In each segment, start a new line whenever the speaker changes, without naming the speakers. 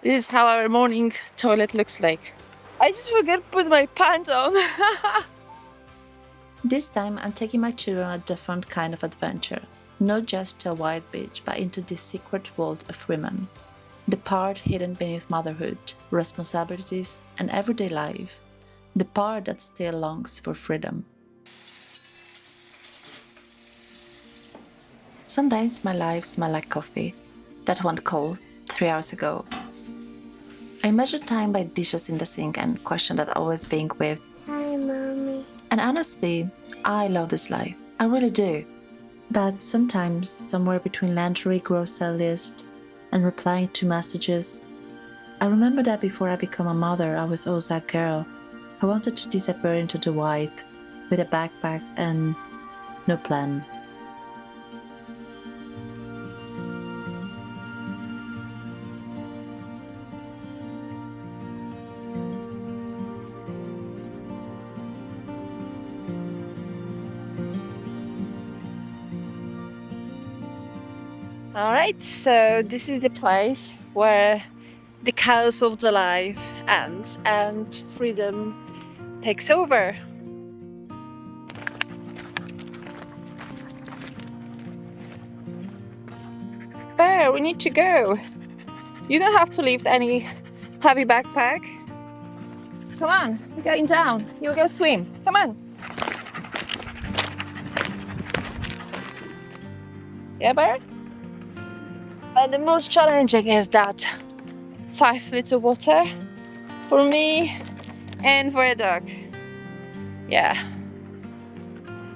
This is how our morning toilet looks like. I just forget to put my pants on.
This time I'm taking my children on a different kind of adventure. Not just to a white beach, but into the secret world of women. The part hidden beneath motherhood, responsibilities, and everyday life. The part that still longs for freedom. Sometimes my life smells like coffee. That one cold 3 hours ago. I measure time by dishes in the sink and question that always being with. Hi, mommy. And honestly, I love this life. I really do. But sometimes, somewhere between laundry, grocery list, and replying to messages, I remember that before I became a mother, I was also a girl who wanted to disappear into the white with a backpack and no plan.
Alright, so this is the place where the chaos of the life ends and freedom takes over. Bear, we need to go. You don't have to lift any heavy backpack. Come on, we're going down. You'll go swim. Come on. Yeah, Bear? The most challenging is that 5 liter water for me and for a dog. Yeah.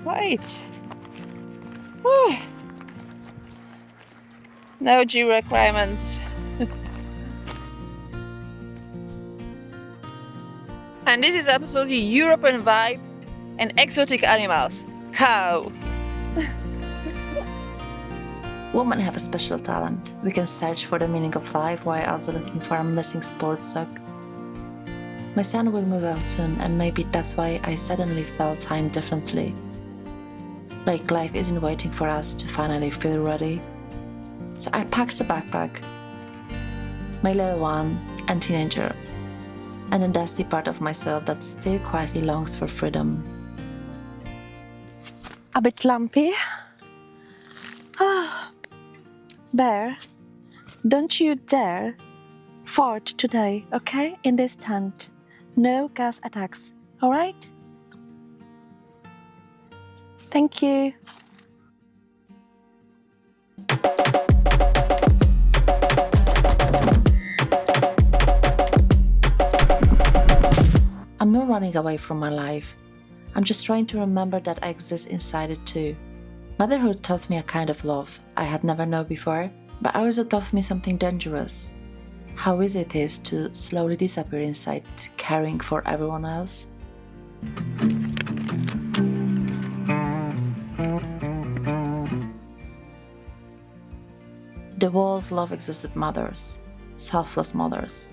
Right. Whew. No G requirements. And this is absolutely European vibe and exotic animals. Cow.
Women have a special talent. We can search for the meaning of life while also looking for a missing sports sock. My son will move out soon, and maybe that's why I suddenly felt time differently. Like life isn't waiting for us to finally feel ready. So I packed a backpack, my little one, and teenager, and a dusty part of myself that still quietly longs for freedom.
A bit lumpy. Ah. Bear, don't you dare fart today, okay? In this tent. No gas attacks, alright? Thank you.
I'm not running away from my life. I'm just trying to remember that I exist inside it too. Motherhood taught me a kind of love I had never known before, but also taught me something dangerous. How easy it is to slowly disappear inside caring for everyone else. The world love existed mothers, selfless mothers,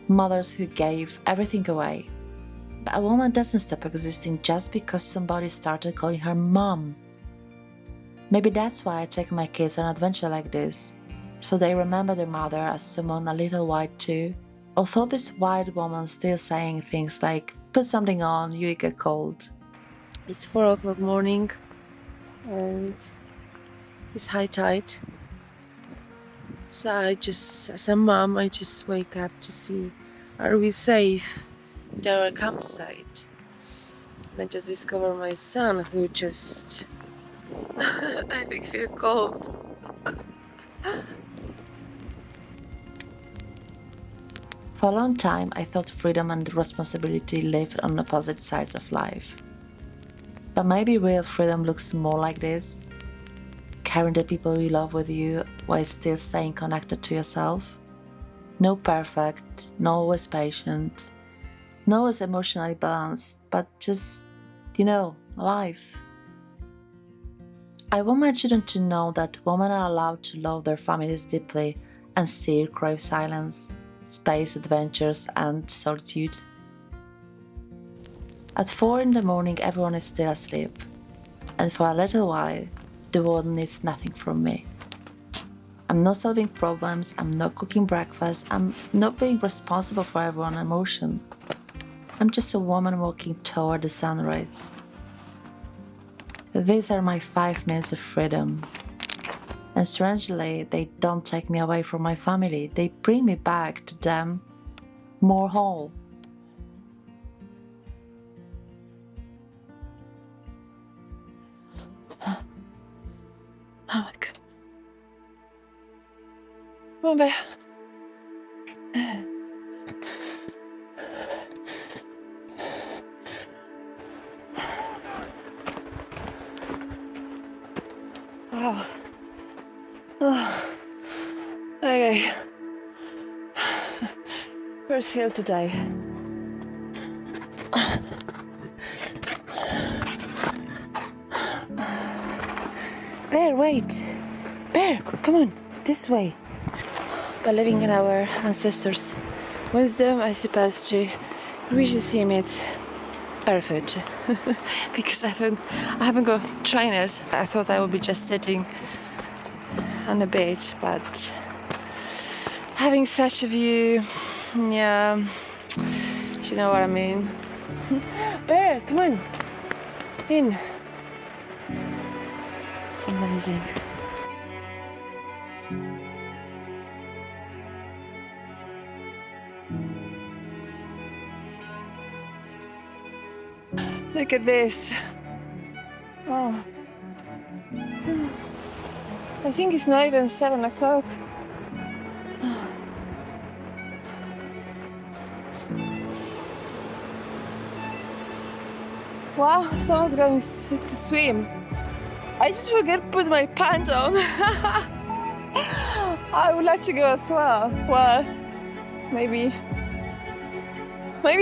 mothers who gave everything away. But a woman doesn't stop existing just because somebody started calling her mom. Maybe that's why I take my kids on an adventure like this, so they remember their mother as someone a little white too. Although this white woman still saying things like, put something on, you get cold.
It's 4 o'clock morning and it's high tide. So as a mom, I just wake up to see, are we safe at our campsite? And I just discover my son who just, I think, feel cold.
For a long time, I thought freedom and responsibility lived on opposite sides of life. But maybe real freedom looks more like this: carrying the people you love with you while still staying connected to yourself. No perfect, no always patient, no always emotionally balanced, but just, life. I want my children to know that women are allowed to love their families deeply and still crave silence, space, adventures, and solitude. At 4 in the morning, everyone is still asleep, and for a little while, the world needs nothing from me. I'm not solving problems, I'm not cooking breakfast, I'm not being responsible for everyone's emotion. I'm just a woman walking toward the sunrise. These are my 5 minutes of freedom. And strangely, they don't take me away from my family. They bring me back to them more whole.
Oh my god. Come on, babe. Wow. Oh. Okay. First hill today. Bear, wait. Bear, come on. This way. By living in our ancestors' wisdom, I suppose to reach the summit barefoot. Because I haven't got trainers. I thought I would be just sitting on the beach, but having such a view, yeah, you know what I mean. Bear, come on, in. It's amazing. Look at this. Oh. I think it's not even 7 o'clock. Wow, someone's going to swim. I just forget to put my pants on. I would like to go as well. Well, maybe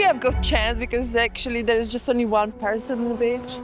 I've got chance because actually there's just only one person on the beach.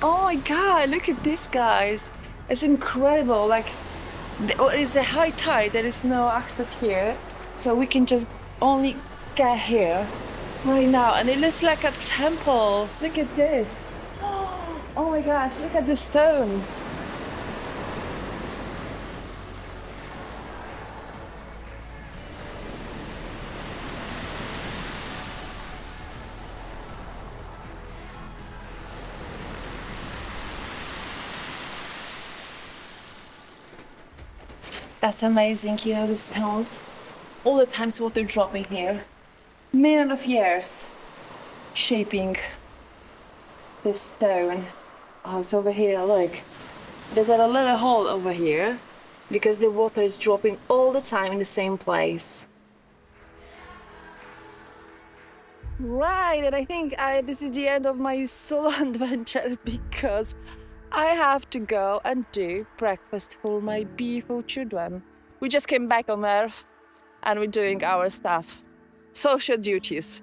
Oh my god, look at this, guys. It's incredible. Like, it's a high tide, there is no access here. So we can just only get here right now. And it looks like a temple. Look at this. Oh my gosh, look at the stones. That's amazing, you know, the stones. All the times water dropping here. Millions of years shaping this stone. Oh, it's over here, look. There's a little hole over here because the water is dropping all the time in the same place. Right, and I think this is the end of my solo adventure because I have to go and do breakfast for my beautiful children. We just came back on Earth and we're doing our stuff. Social duties.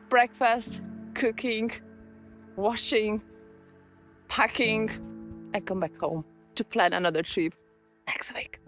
Breakfast, cooking, washing, packing, and come back home to plan another trip next week.